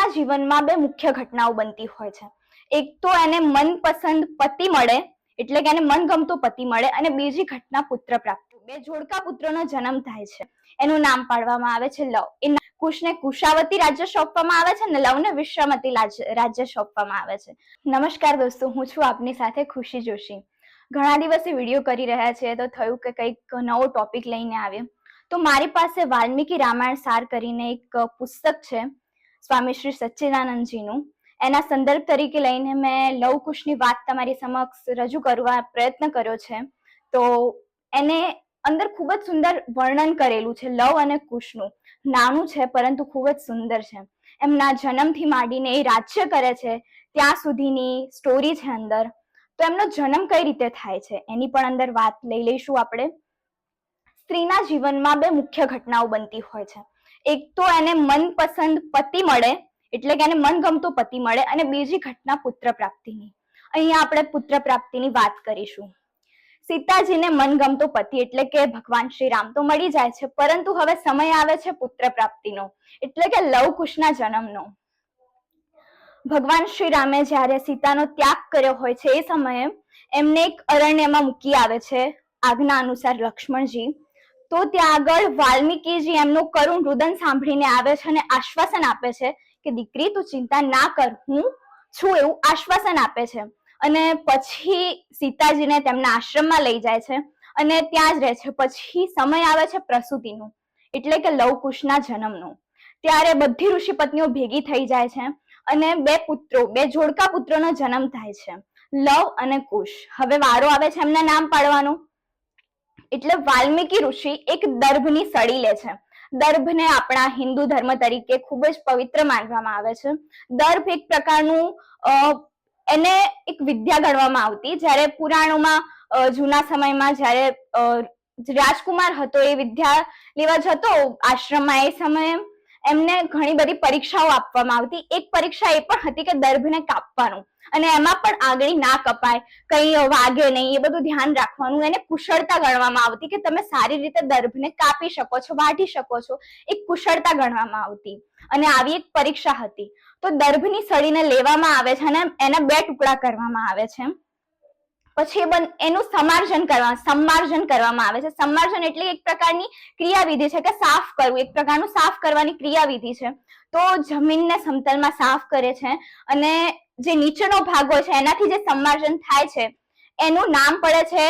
સ્ત્રીના જીવનમાં બે મુખ્ય ઘટનાઓ બનતી હોય છે. એક તો એને મનપસંદ પતિ મળે, એટલે કે એને મનગમતો પતિ મળે, અને બીજી ઘટના પુત્ર પ્રાપ્તિ. બે જોડકા પુત્રોનો જન્મ થાય છે. એનું નામ પાડવામાં આવે છે લવ. એ કુશને કુશાવતી રાજ્ય સોંપવામાં આવે છે ને લવને વિશ્વામિત્રી રાજ્ય સોંપવામાં આવે છે. નમસ્કાર દોસ્તો, હું છું આપની સાથે ખુશી જોશી. ઘણા દિવસે વિડીયો કરી રહ્યા છે તો થયું કે કંઈક નવો ટોપિક લઈને આવ્યો. તો મારી પાસે વાલ્મીકી રામાયણ સાર કરીને એક પુસ્તક છે સ્વામી શ્રી સચ્ચિદાનંદજીનું. એના સંદર્ભ તરીકે લઈને મેં લવ કુશની વાત તમારી સમક્ષ રજૂ કરવા પ્રયત્ન કર્યો છે. તો એને અંદર ખૂબ જ સુંદર વર્ણન કરેલું છે લવ અને કુશનું. નાનું છે પરંતુ ખૂબ જ સુંદર છે. એમના જન્મથી માંડીને એ રાજ્ય કરે છે ત્યાં સુધીની સ્ટોરી છે અંદર. તો એમનો જન્મ કઈ રીતે થાય છે એની પણ અંદર વાત લઈ લઈશું આપણે. સ્ત્રીના જીવનમાં બે મુખ્ય ઘટનાઓ બનતી હોય છે. એક તો એને મનપસંદ પતિ મળે, એટલે કે એને મનગમતો પતિ મળે, અને બીજી ઘટના પુત્ર પ્રાપ્તિની. અહીંયા આપણે પુત્ર પ્રાપ્તિની વાત કરીશું. સીતાજીને મનગમતો પતિ એટલે કે ભગવાન શ્રી રામ તો મળી જાય છે, પરંતુ હવે સમય આવે છે પુત્ર પ્રાપ્તિનો, એટલે કે લવ કુશના જન્મનો. ભગવાન શ્રી રામે જ્યારે સીતાનો ત્યાગ કર્યો હોય છે એ સમયે એમને એક અરણ્યમાં મૂકી આવે છે આજ્ઞા અનુસાર લક્ષ્મણજી. તો ત્યાં આગળ વાલ્મીકીજી એમનું કરુણ રુદન સાંભળીને આવે છે અને આશ્વાસન આપે છે કે દીકરી તું ચિંતા ના કર, હું છું, એવું આશ્વાસન આપે છે. અને પછી સીતાજીને તેમના આશ્રમમાં લઈ જાય છે અને ત્યાં જ રહે છે. પછી સમય આવે છે પ્રસૂતિનો, એટલે કે લવ કુશના જન્મનો. ત્યારે બધી ઋષિ પત્નીઓ ભેગી થઈ જાય છે અને બે જોડકા પુત્રોનો જન્મ થાય છે, લવ અને કુશ. હવે વારો આવે છે એમના નામ પાડવાનો. એટલે વાલ્મીકી ઋષિ એક દર્ભની સળી લે છે. દર્ભને આપણા હિન્દુ ધર્મ તરીકે ખૂબ જ પવિત્ર માનવામાં આવે છે. દર્ભ એક પ્રકારનું એને એક વિદ્યા ગણવામાં આવતી. જ્યારે પુરાણોમાં જૂના સમયમાં જ્યારે રાજકુમાર હતો એ વિદ્યા લેવા જતો આશ્રમમાં, એ સમયે એમને ઘણી બધી પરીક્ષાઓ આપવામાં આવતી. એક પરીક્ષા એ પણ હતી કે દર્ભને કાપવાનું, અને એમાં પણ આંગળી ના કપાય, કઈ વાગે નહીં, એ બધું ધ્યાન રાખવાનું. એને કુશળતા ગણવામાં આવતી કે તમે સારી રીતે દર્ભને કાપી શકો છો, વાઢી શકો છો, એક કુશળતા ગણવામાં આવતી. અને આવી એક પરીક્ષા હતી. તો દર્ભની સળીને લેવામાં આવે છે અને એના બે ટુકડા કરવામાં આવે છે. પછી એનું સમાર્જન કરવામાં આવે છે. સમાર્જન એટલે એક પ્રકારની ક્રિયાવિધિ છે કે સાફ કરવું, એક પ્રકારનું સાફ કરવાની ક્રિયાવિધિ છે. તો જમીનને સમતલમાં સાફ કરે છે અને જે નીચેનો ભાગ હોય છે એનાથી જે સમાર્જન થાય છે એનું નામ પડે છે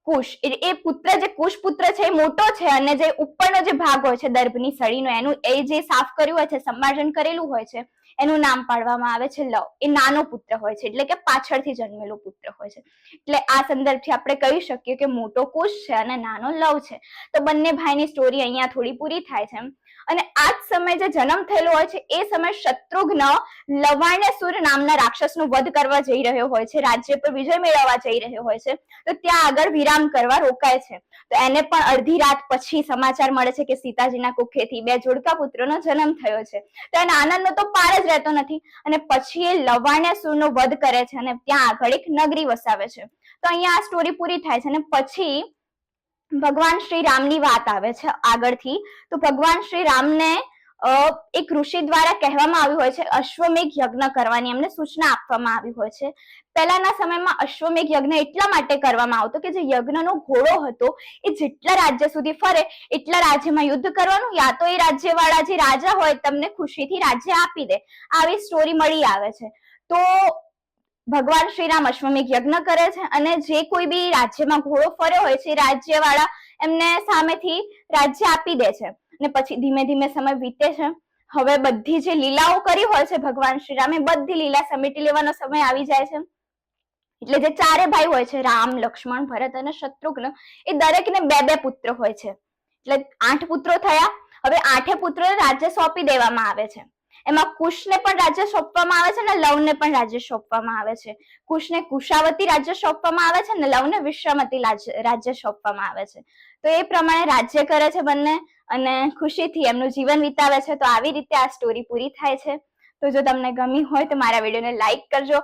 કુશ. એ પુત્ર, જે કુશ પુત્ર છે એ મોટો છે, અને જે ઉપરનો જે ભાગ હોય છે દર્ભની સળીનો, એનું એ જે સાફ કર્યું હોય છે, સમાર્જન કરેલું હોય છે, એનું નામ પાડવામાં આવે છે લવ. એ નાનો પુત્ર હોય છે, એટલે કે પાછળથી જન્મેલો પુત્ર હોય છે. એટલે આ સંદર્ભથી આપણે કહી શકીએ કે મોટો કુશ છે અને નાનો લવ છે. તો બંને ભાઈની સ્ટોરી અહીંયા થોડી પૂરી થાય છે. અને આ જ સમય જે જન્મ થયેલો હોય છે એ સમય શત્રુઘ્ન લવાણ્યસુર નામના રાક્ષસનો વધ કરવા જઈ રહ્યો હોય છે, રાજ્ય પર વિજય મેળવવા જઈ રહ્યો હોય છે. તો ત્યાં આગળ વિરામ કરવા રોકાય છે. તો એને પણ અડધી રાત પછી સમાચાર મળે છે કે સીતાજીના કુખેથી બે જોડકા પુત્રોનો જન્મ થયો છે. તો એના આનંદનો તો પાર જ રહેતો નથી. અને પછી એ લવાણ્યસુરનો વધ કરે છે અને ત્યાં આગળ એક નગરી વસાવે છે. તો અહીંયા આ સ્ટોરી પૂરી થાય છે. અને પછી ભગવાન શ્રી રામની વાત આવે છે આગળથી. તો ભગવાન શ્રી રામને એક ઋષિ દ્વારા કહેવામાં આવ્યું હોય છે અશ્વમેઘ યજ્ઞ કરવાની એમને સૂચના આપવામાં આવી હોય છે. પહેલાના સમયમાં અશ્વમેઘ યજ્ઞ એટલા માટે કરવામાં આવતો કે જે યજ્ઞનો ઘોડો હતો એ જેટલા રાજ્ય સુધી ફરે એટલા રાજ્યમાં યુદ્ધ કરવાનું, યા તો એ રાજ્યવાળા જે રાજા હોય તમને ખુશીથી રાજ્ય આપી દે. આવી સ્ટોરી મળી આવે છે. તો ભગવાન શ્રી રામ અશ્વમેઘ યજ્ઞ કરે છે અને જે કોઈ બી રાજ્યમાં ઘોડો ફર્યો હોય છે રાજ્યવાળા એમને સામેથી રાજ્ય આપી દે છે. અને પછી ધીમે ધીમે સમય વીતે છે. હવે બધી જે લીલાઓ કરી હોય છે ભગવાન શ્રી રામે બધી લીલા સમેટી લેવાનો સમય આવી જાય છે. એટલે જે ચારે ભાઈ હોય છે રામ, લક્ષ્મણ, ભરત અને શત્રુઘ્ન, એ દરેકને બે બે પુત્ર હોય છે. એટલે 8 પુત્રો થયા. હવે 8 પુત્રોને રાજ્ય સોંપી દેવામાં આવે છે. એમાં કુશને પણ રાજ્ય સોંપવામાં આવે છે અને લવને પણ રાજ્ય સોંપવામાં આવે છે. કુશને કુશાવતી રાજ્ય સોંપવામાં આવે છે અને લવને વિશ્વામિત્રી રાજ્ય સોંપવામાં આવે છે. તો એ પ્રમાણે રાજ્ય કરે છે બંને અને ખુશીથી એમનું જીવન વિતાવે છે. તો આવી રીતે આ સ્ટોરી પૂરી થાય છે. તો જો તમને ગમી હોય તો મારા વિડીયોને લાઈક કરજો.